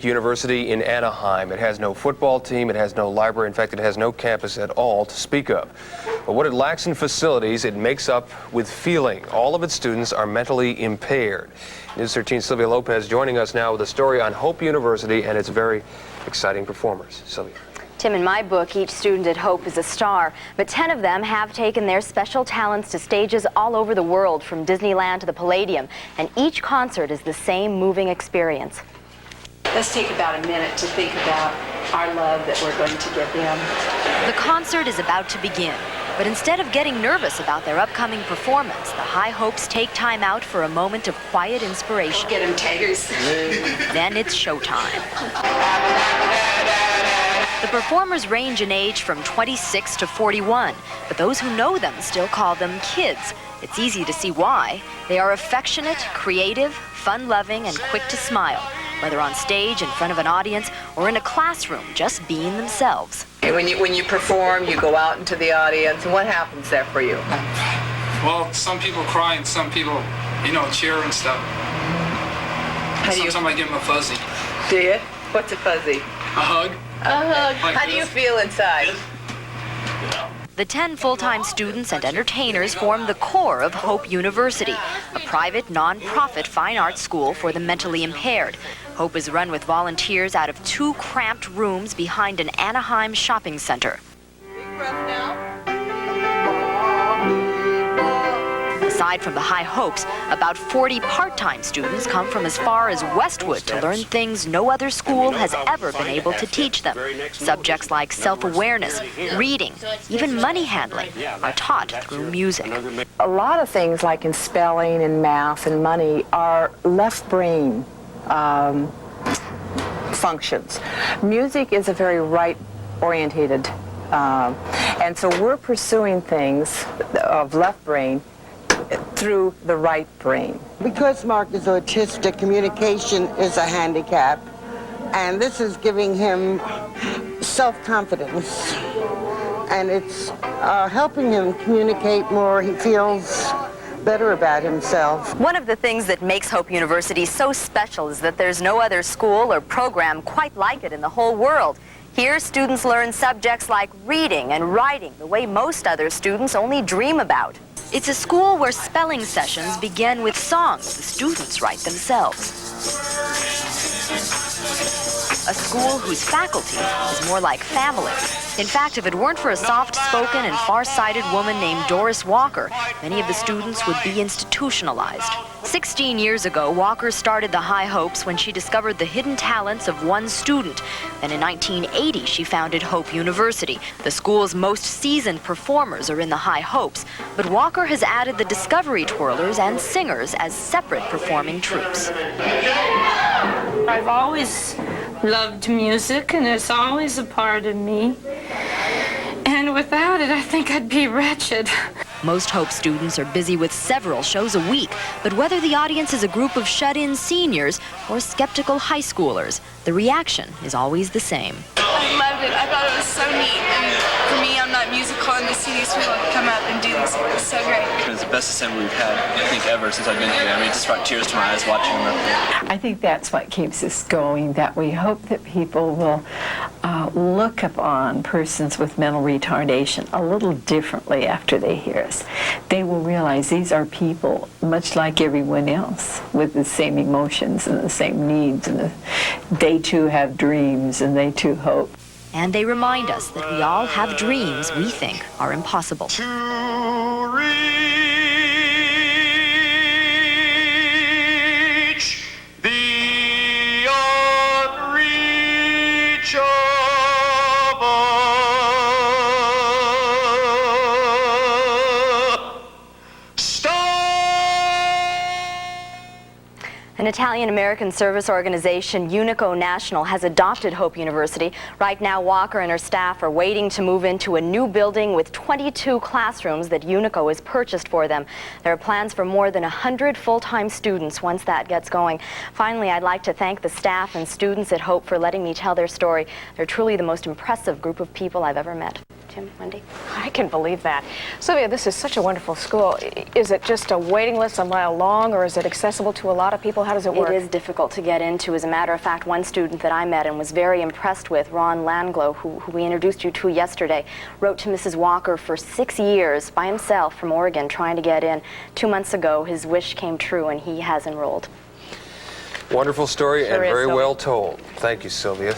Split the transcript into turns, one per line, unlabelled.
unique university in Anaheim. It has no football team, it has no library, in fact, it has no campus at all to speak of. But what it lacks in facilities, it makes up with feeling. All of its students are mentally impaired. News 13's Sylvia Lopez joining us now with a story on Hope University and its very exciting performers. Sylvia.
Tim, in my book, each student at Hope is a star, but 10 of them have taken their special talents to stages all over the world, from Disneyland to the Palladium, and each concert is the same moving experience.
Let's take about a minute to think about our love that we're going to give them.
The concert is about to begin, but instead of getting nervous about their upcoming performance, the High Hopes take time out for a moment of quiet inspiration.
Get them taters.
Then it's showtime. The performers range in age from 26 to 41, but those who know them still call them kids. It's easy to see why. They are affectionate, creative, fun-loving, and quick to smile, whether on stage in front of an audience or in a classroom just being themselves.
When you perform, you go out into the audience, and what happens there for you?
Well, some people cry and some people, cheer and stuff. Sometimes I give them a fuzzy.
Do you? What's a fuzzy?
A hug.
A hug.
Like
How do you feel inside?
The 10 full-time students and entertainers form the core of Hope University, a private, non-profit fine arts school for the mentally impaired. Hope is run with volunteers out of 2 cramped rooms behind an Anaheim shopping center.
Big breath now.
Aside from the High Hopes, about 40 part-time students come from as far as Westwood to learn things no other school has ever been able to teach them. Subjects like self-awareness, reading, even money handling are taught through music.
A lot of things like in spelling and math and money are left brain functions. Music is a very right-orientated, and so we're pursuing things of left brain through the right brain.
Because Mark is autistic, communication is a handicap, and this is giving him self-confidence, and it's helping him communicate more. He feels better about himself.
One of the things that makes Hope University so special is that there's no other school or program quite like it in the whole world. Here, students learn subjects like reading and writing, the way most other students only dream about. It's a school where spelling sessions begin with songs the students write themselves. A school whose faculty is more like family. In fact, if it weren't for a soft-spoken and far-sighted woman named Doris Walker, many of the students would be institutionalized. 16 years ago, Walker started the High Hopes when she discovered the hidden talents of one student. Then in 1980, she founded Hope University. The school's most seasoned performers are in the High Hopes, but Walker has added the Discovery Twirlers and singers as separate performing troupes.
I've always loved music, and it's always a part of me. And without it, I think I'd be wretched.
Most Hope students are busy with several shows a week, but whether the audience is a group of shut-in seniors or skeptical high schoolers, the reaction is always the same.
I loved it. I thought it was so neat. And for me, I'm not musical, and to see these people come up and do this, it was so great.
It was the best assembly we've had, I think, ever since I've been here. I mean, it just brought tears to my eyes watching them up there.
I think that's what keeps us going, that we hope that people will look upon persons with mental retardation a little differently after they hear us. They will realize these are people much like everyone else with the same emotions and the same needs, and they too have dreams and they too hope.
And they remind us that we all have dreams we think are impossible.
To reach the unreachable.
An Italian-American service organization, Unico National, has adopted Hope University. Right now, Walker and her staff are waiting to move into a new building with 22 classrooms that Unico has purchased for them. There are plans for more than 100 full-time students once that gets going. Finally, I'd like to thank the staff and students at Hope for letting me tell their story. They're truly the most impressive group of people I've ever met.
Jim, Wendy?
I can believe that. Sylvia, this is such a wonderful school. Is it just a waiting list a mile long, or is it accessible to a lot of people? How does it work?
It is difficult to get into. As a matter of fact, one student that I met and was very impressed with, Ron Langlow, who we introduced you to yesterday, wrote to Mrs. Walker for 6 years by himself from Oregon trying to get in. 2 months ago, his wish came true and he has enrolled.
Wonderful story and
Sure is,
very
Sylvia.
well told. Thank you, Sylvia.